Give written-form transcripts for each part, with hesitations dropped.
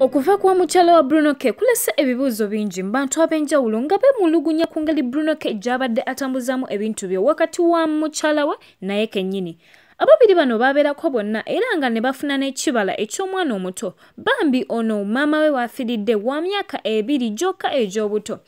Okuva kwa mukyala wa Bruno K kulese ebibuuzo bingi mbantu ab'enjawulo nga bemulugunya ku ngeri Bruno K gy'abadde atambuzaamu ebintu bye wakati wa mukyala we naye kennyini. Ababiri bano baabeerako bonna era nga ne bafuna n'ekibala eky'omwana omuto. Bambi ono maama we waafiiridde wa myaka 2 gyokka egy'obuto.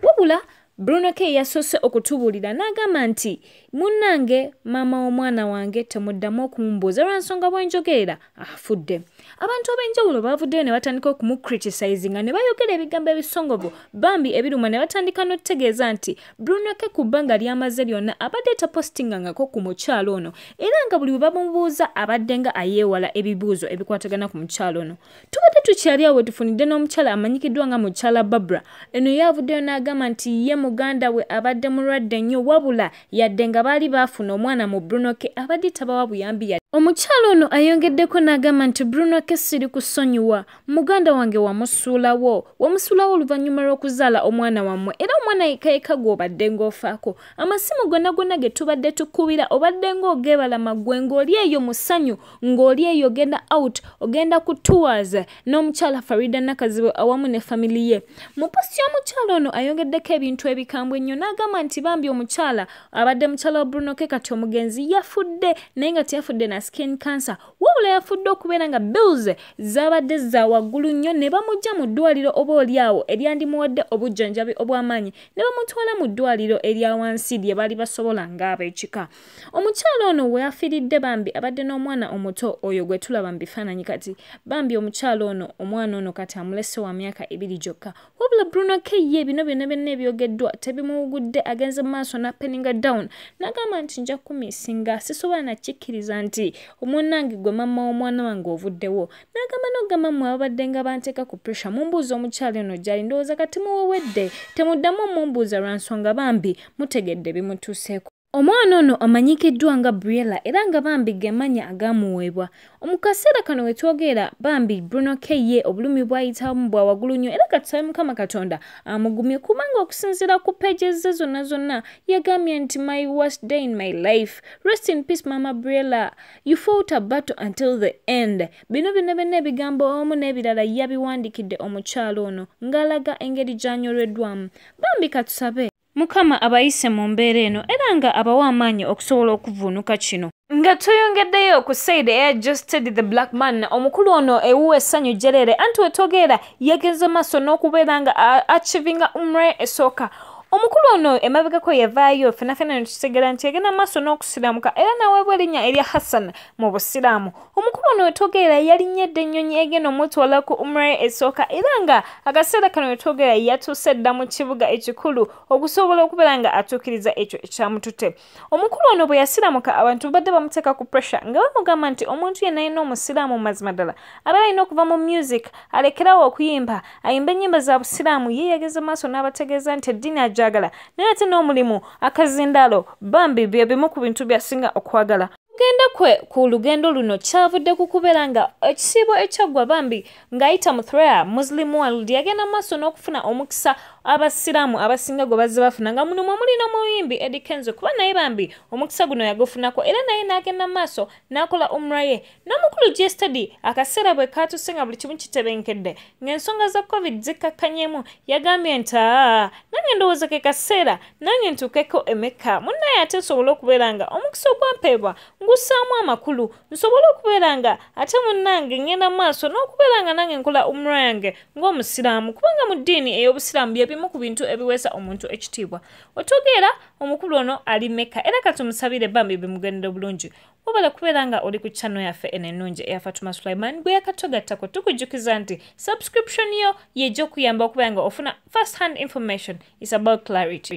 Wabula Bruno K yasoose okutubuulira n'agamba nti munnange maama w'omwana wange temuddamu okumumbuuza lwa nsonga bw'enjogerera afudde. Abantu ab'enjawulo baavuddeyo ne batandika okumucriticizinga ne bayogera ebigambo ebisongovu bambi ebiruma ne batandika n'okutegeeza nti Bruno K ku bbanga ly'amaze lyonna abadde tapositingangako ku mukyalo ono era nga buli bwe bamubuuza abadde nga ayeewala ebibuuzo ebikwatagana ku mukyalo ono. Tubadde tukyali awo tufunidde n'omukyala amanyikiddwa nga mukyala Barbara. Eno yaavuddeyo n'agamba nti ye muganda we abadde mulwadde nnyo wabula yadde nga baali baafuna omwana mu Bruno K abadde tabawa buyambi yadde. Omukyalo ono ayongeddeko n'agamba nti Bruno K siri kusonyiwa, muganda wange wamusuulawo oluvannyuma lw'okuzaala omwana wammwe era omwana yekayeka gw'obadde ng'ofaako. Amasimu gonna ge tubadde tukubira obadde ng'ogeebala maggwe ng'oli eyo mu ssanyu ng'oli eyo ogenda out ogenda ku tours n'omukyala Farida Nakazibu awamu ne family ye. Mu posti y'omukyalo ono ayongeddeko ebintu ebikambwe ennyo n'agamba nti bambi omukyala abadde mukyala wa Bruno K kati omugenzi yafudde naye nga teyafudde na skin cancer wabula yafudde okubeera nga bills zaabadde za waggulu nnyo ne bamujja mu ddwaliro oba oliawo eryandimuwadde obujjanjabi obw'amaanyi ne bamutwala mu ddwaliro erya wansi lye baali basobola ng'ab'ekika. Omukyalo ono we yafiiridde bambi abadde n'omwana omuto oyo gwe tulaba mu bifaananyi kati bambi omukyalo ono omwana ono kati amulese wa myaka 2 gyokka wabula Bruno K ye bino byonna ebyogeddwa tebimuwugudde agenze mu maaso n'apeninga down n'agamba nti nja kumisinga sisobola nakikkiriza nti omunnange gwe maama w'omwana wange ovuddewo n'agamba n'ogamba mmwe ababadde nga banteeka ku pressure mumbuuza omukyalo ono gy'ali ndowooza kati muwewedde temuddamu mumbuuza lwa nsonga bambi mutegedde bimutuuseeko. Omwana ono amanyikiddwa nga Briella era nga bambi gemanya agamuweebwa. Omukaseera kano wetwogera bambi Bruno K ye obulumi bwayitamu bwa waggulu nnyo era katusabe Mukama Katonda amugumye kubanga okusinziira ku pages ze zonna yagambye nti my worst day in my life. Rest in peace Mama Briella. You fought a battle until the end. Bino byonna ebigambo omu n'ebirala yabiwandikidde omukyalo ono ng'alaga engeri gy'anyolweddwamu. Bambi katusabe Mukama abayise mu mbeera eno era nga abawa amaanyi okusobola okuvuunuka kino. Nga tuyongeddeyo ku Said Adjusted the Black Man omukulu ono ewuwa essanyu jjerere anti wetwogera yagenze maaso n'okubeera nga achivinga umre esooka. Omukulu ono emabegako yavaayo fenafena netutegeera nti yagenda maaso n'okusiraamuka era n'aweebwa erinnya erya Hassan mu busiraamu. Omukulu ono wetwogera yalinnyedde ennyonyi egenda omutwala ku umre esooka era nga akaseera kano wetwogera yatuuse dda mu kibuga ekikulu okusobola okubeera nga atuukiriza ekyo ekyamututte. Omukulu ono bwe yasiraamuka abantu badde bamuteeka ku pressure nga bamugamba nti omuntu yenna alina omusiraamu mazima ddala abeera alina okuva mu music alekerawo okuyimba ayimba ennyimba za busiraamu ye yageze maaso n'abategeeza nti eddiini ajagala naye ate n'omulimu akazindaalo bambi bye bimu ku bintu byasinga okwagala. Genda kwe ku lugendo luno kyavudde ku kubeera nga ekisiibo ekyaggwa bambi ng'ayita mu Threya Muslim World yagenda maaso n'okufuna omukisa abasiraamu abasinga gwe bazze bafuna nga muno muli n'omuyimbi Eddie Kenzo kuba naye bambi omukisa guno yagufunako era naye n'agenda maaso n'akola umra ye. N'omukulu G-Study akaseera bwe kaatuse nga buli kimu kitebenkedde ng'ensonga za COVID zikkakkanyemu yagambye nti nange ndowooza ke kaseera nange ntuukeko emeka munnaye ate nsobole okubeera nga omukisa ogwampeebwa ngussaamu amakulu nsobole okubeera nga ate munnange ngenda maaso n'okubeera nga nange nkola umra yange ng'omusiraamu kubanga mu ddiini ey'obusiraamu byebimu ku bintu ebiweesa omuntu ekitiibwa. Wetwogera omukulu ono ali Mecca era katumusabire bambi bimugendera bulungi. Wabala kubeera nga oli ku channel yaffe ennungi eya Fatuma Sulaiman bwe yakatogattako tukujjukiza nti subscription yo y'ejja okuyamba okubeera nga ofuna first hand information. It's about clarity.